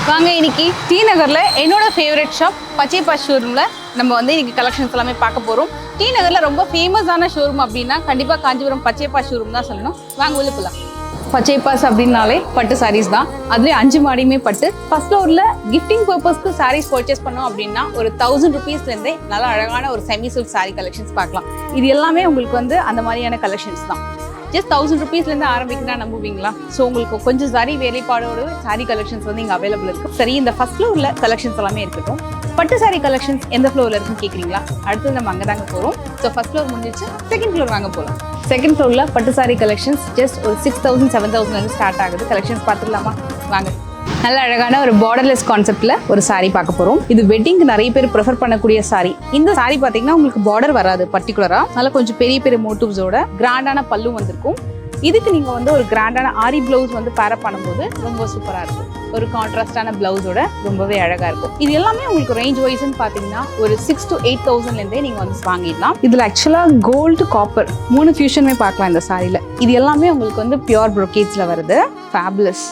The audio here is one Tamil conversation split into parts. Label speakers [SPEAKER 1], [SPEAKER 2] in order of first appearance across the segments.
[SPEAKER 1] வாங்க இன்னைக்கு டி நகர்ல என்னோட ஃபேவரட் ஷாப் பச்சையப்பா ஷோரூம்ல நம்ம வந்து இன்னைக்கு கலெக்ஷன்ஸ் எல்லாமே பார்க்க போறோம். டி நகர்ல ரொம்ப ஃபேமஸான ஷோரூம் அப்படின்னா கண்டிப்பா காஞ்சிபுரம் பச்சையப்பா ஷோரூம் தான் சொல்லணும். வாங்க உள்ள போலாம். பச்சையப்பாஸ் அப்படின்னாலே பட்டு சாரீஸ் தான். அதுலேயே 5 மாடியுமே பட்டு. ஃபர்ஸ்ட் ஃப்ளோரில் கிஃப்டிங் பர்பஸ்க்கு சாரீஸ் பர்ச்சேஸ் பண்ணோம் அப்படின்னா ஒரு 1000 rupeesலேருந்தே நல்லா அழகான ஒரு செமி சில்க் சாரீ கலெக்ஷன்ஸ் பார்க்கலாம். இது எல்லாமே உங்களுக்கு வந்து அந்த மாதிரியான கலெக்ஷன்ஸ் தான். ஜஸ்ட் 1000 rupeesலேருந்து ஆரம்பிக்கிறா நம்புவீங்களா? ஸோ உங்களுக்கு கொஞ்சம் சாரி வேலைப்பாடோட சாரீ கலெக்ஷன்ஸ் வந்து இங்கே அவைலபிள் இருக்கும். சரி, இந்த ஃபர்ஸ்ட் ஃப்ளோரில் கலெக்ஷன்ஸ் எல்லாமே இருக்கட்டும். பட்டு சாரீ கலெக்ஷன்ஸ் எந்த ஃப்ளோரில் இருக்குன்னு கேட்குறீங்களா? அடுத்து நம்ம அங்கே தாங்க போகிறோம். ஸோ ஃபர்ஸ்ட் ஃப்ளோர் முடிஞ்சிச்சு, செகண்ட் ஃப்ளோர் வாங்க போகலாம். செகண்ட் ஃப்ளோரில் பட்டு சாரீ கலெக்ஷன்ஸ் ஜஸ்ட் ஒரு 6000 7000 ஸ்டார்ட் ஆகுது. கலெக்ஷன்ஸ் பார்த்துக்கலாமா? வாங்க. நல்ல அழகான ஒரு பார்டர்லெஸ் கான்செப்ட்ல ஒரு சாரீ பார்க்க போறோம். இது வெட்டிங்க்கு நிறைய பேர் ப்ரிஃபர் பண்ணக்கூடிய சாரீ. இந்த சாரீ பாத்தீங்கன்னா உங்களுக்கு பார்டர் வராது பர்டிகுலரா, அதனால கொஞ்சம் பெரிய பெரிய மோட்டிவ்ஸோட கிராண்டான பல்லு வந்திருக்கும். இதுக்கு நீங்க வந்து ஒரு கிராண்டான ஆரி பிளவுஸ் வந்து பேரப் பண்ணும்போது ரொம்ப சூப்பரா இருக்கும். ஒரு கான்ட்ராஸ்டான பிளவுஸோட ரொம்பவே அழகா இருக்கும். இது எல்லாமே உங்களுக்கு ரேஞ்ச் வைஸ்ன்னு பாத்தீங்கன்னா ஒரு 6 to 8000 நீங்க வந்து வாங்கிடலாம். இதுல ஆக்சுவலா கோல்டு காப்பர் 3 ஃபியூஷனுமே பார்க்கலாம் இந்த சாரியில. இது எல்லாமே உங்களுக்கு வந்து பியூர் ப்ரோகேட்ஸ்ல வருது. ஃபேபுலஸ்.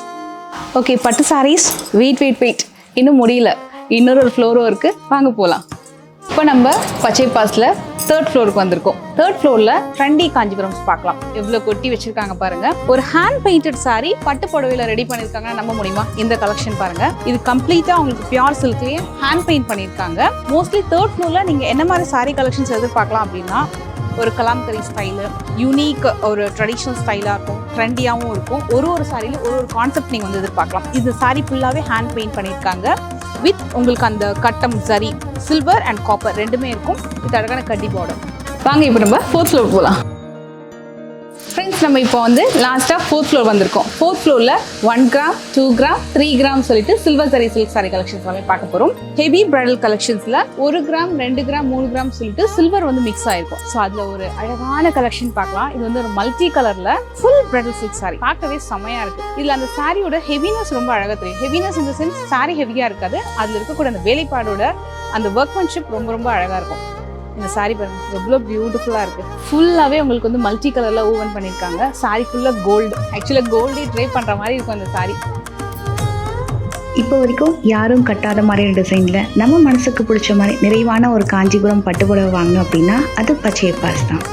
[SPEAKER 1] ஓகே, பட்டு சாரீஸ் வெயிட் இன்னும் முடியல. இன்னொரு ஃப்ளோரும் இருக்கு, வாங்க போகலாம். இப்போ நம்ம பச்சைப்பாஸ்ல 3rd ஃப்ளோருக்கு வந்திருக்கோம். 3rd ஃப்ளோர்ல ட்ரெண்டி காஞ்சிபுரம் பார்க்கலாம். எவ்வளோ கொட்டி வச்சிருக்காங்க பாருங்க. ஒரு ஹேண்ட் பெயிண்டட் சாரி பட்டு புடவையில ரெடி பண்ணிருக்காங்க, நம்ப முடியுமா? இந்த கலெக்ஷன் பாருங்க. இது கம்ப்ளீட்டா உங்களுக்கு பியூர் சில்க்லயே ஹேண்ட் பெயிண்ட் பண்ணிருக்காங்க. மோஸ்ட்லி 3rd ஃப்ளோர்ல நீங்க என்ன மாதிரி சாரி கலெக்ஷன்ஸ் எதிர்பார்க்கலாம் அப்படின்னா ஒரு கலாம்கரி ஸ்டைலு, யூனிக் ஒரு ட்ரெடிஷ்னல் ஸ்டைலாக இருக்கும், ட்ரெண்டியாகவும் இருக்கும். ஒரு சாரியில ஒரு கான்செப்ட் நீங்கள் வந்து எதிர்பார்க்கலாம். இது சாரி ஃபுல்லாகவே ஹேண்ட் பெயிண்ட் பண்ணியிருக்காங்க. வித் உங்களுக்கு அந்த கட்டம் சரி சில்வர் அண்ட் காப்பர் ரெண்டுமே இருக்கும். இது அழகான கட்டி பார்டர். வாங்க இப்போ நம்ம 4th ஃப்ளோர் போகலாம். ஃப்ரெண்ட்ஸ், நம்ம இப்போ வந்து லாஸ்ட்டாக 4th ஃப்ளோர் வந்திருக்கோம். 4th ஃப்ளோரில் 1 கிராம் 2 கிராம் 3 கிராம் சொல்லிட்டு சில்வர் சரி சில்க் சாரி கலெக்ஷன்ஸ் எல்லாமே பார்க்க போகிறோம். ஹெவி பிரைடல் கலெக்ஷன்ஸில் 1 கிராம் 2 கிராம் 3 கிராம் சொல்லிட்டு சில்வர் வந்து மிக்ஸ் ஆயிருக்கும். ஸோ அதில் ஒரு அழகான கலெக்ஷன் பார்க்கலாம். இது வந்து ஒரு மல்டி கலரில் ஃபுல் பிரைடல் சில்க் சாரி பார்க்கவே செமையாக இருக்குது. இதில் அந்த சாரியோட ஹெவினஸ் ரொம்ப அழகாக தெரியும். ஹெவினஸ் இந்த சென்ஸ் சாரி ஹெவியாக இருக்காது, அதில் இருக்கக்கூடிய அந்த வேலைப்பாடோட அந்த ஒர்க்மேன்ஷிப் ரொம்ப ரொம்ப அழகாக இருக்கும். இந்த சாரி பாருங்க, எவ்வளோ பியூட்டிஃபுல்லாக இருக்குது. ஃபுல்லாகவே உங்களுக்கு வந்து மல்டி கலரில் ஓவன் பண்ணியிருக்காங்க. சாரி ஃபுல்லாக கோல்டு. ஆக்சுவலாக கோல்டே ட்ரை பண்ணுற மாதிரி இருக்கும் அந்த சாரி.
[SPEAKER 2] இப்போ வரைக்கும் யாரும் கட்டாத மாதிரியான டிசைனில் நம்ம மனசுக்கு பிடிச்ச மாதிரி நிறைவான ஒரு காஞ்சிபுரம் பட்டு புடவை வாங்கணும் அப்படின்னா அது பச்சையப்பாஸ் தான்.